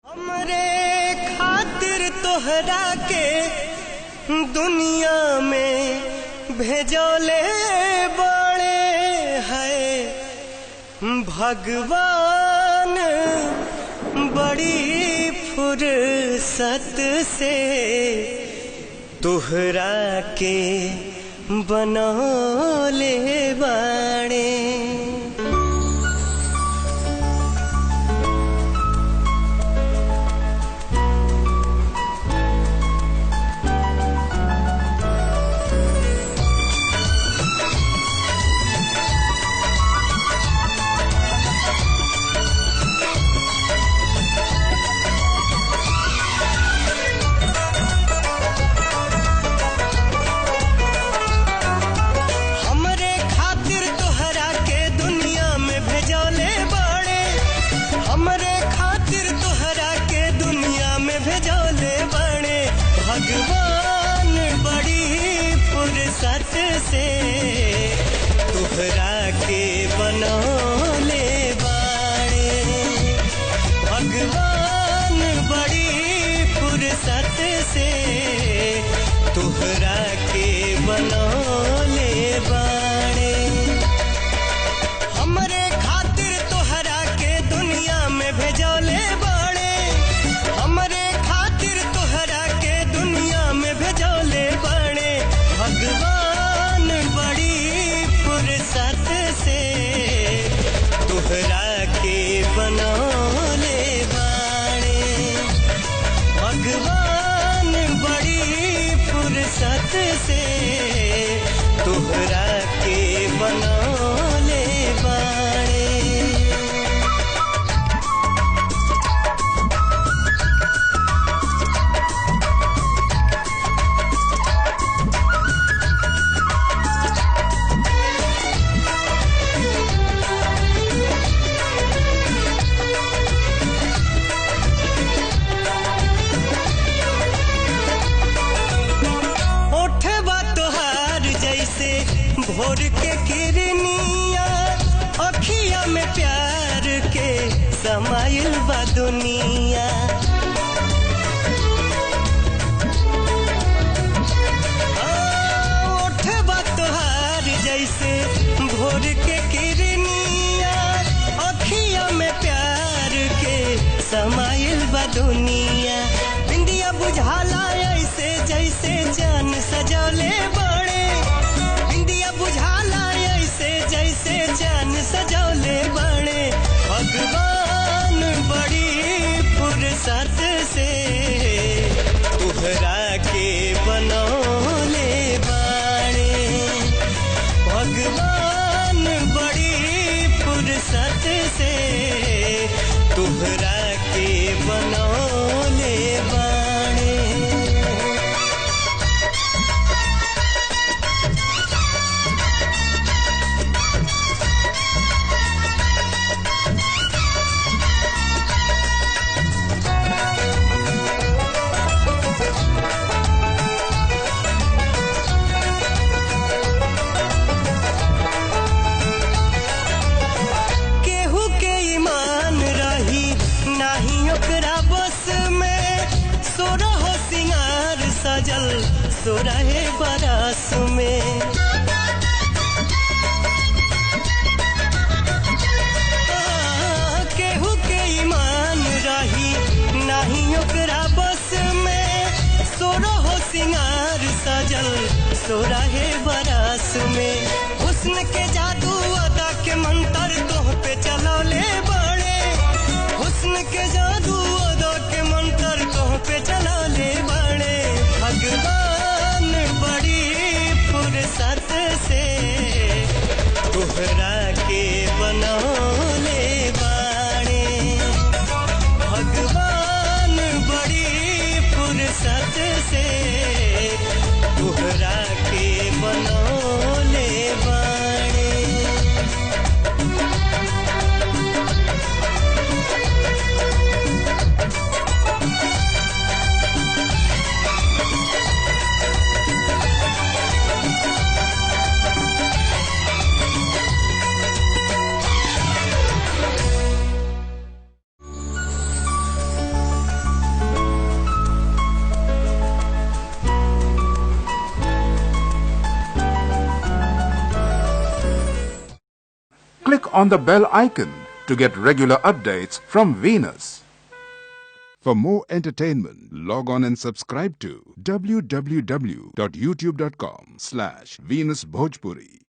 हमरे खातिर तोहरा के दुनिया में भेजोले बड़े है भगवान, बड़ी फुर्सत से तोहरा के बनौले बाड़े। भगवान बड़ी फुर्सत से तोहरा के बनौले बाड़े। भगवान बड़ी फुर्सत से तोहरा के बनौले बाड़े। हमरे खातिर तोहरा के दुनिया में भेजौले बाड़े। हमरे खातिर तोहरा के दुनिया में भेजौले बाड़े। भगवान बड़ी फुर्सत से तोहरा के बनौले बाड़े। भगवान बड़ी फुर्सत से तोहरा के बनौले बाड़े। भोर के किरनिया अखिया में प्यार के समाइल बा दुनिया। ओठबा तोहार जैसे भोर के किरनिया अखिया में प्यार के समाइल बा दुनिया। बिंदिया बुझाला ऐसे जैसे चांद सजौले बड़े। बुझाला ऐसे जैसे चांद सजौले बड़े। भगवान बड़ी फुर्सत से तोहरा के बनौले बाड़े। भगवान बड़ी फुर्सत से तोहरा के बनौले बाड़े। सजल सोरहे बरस में केहू के ईमान रही नहीं ओकरा बस में। सोरहो सिंगार सजल सोरहे बरस में। हुस्न के जादू अदा के मंतर तोह पे चलौले बड़े। हुस्न के जादू अदा के मंतर तोह पे चलौले बड़े। भगवान बड़ी फुर्सत से तोहरा के बनौले बाड़े। भगवान बड़ी फुर्सत से तोहरा के बनौले बाड़े। click on the bell icon to get regular updates from Venus. For more entertainment, log on and subscribe to www.youtube.com/VenusBhojpuri.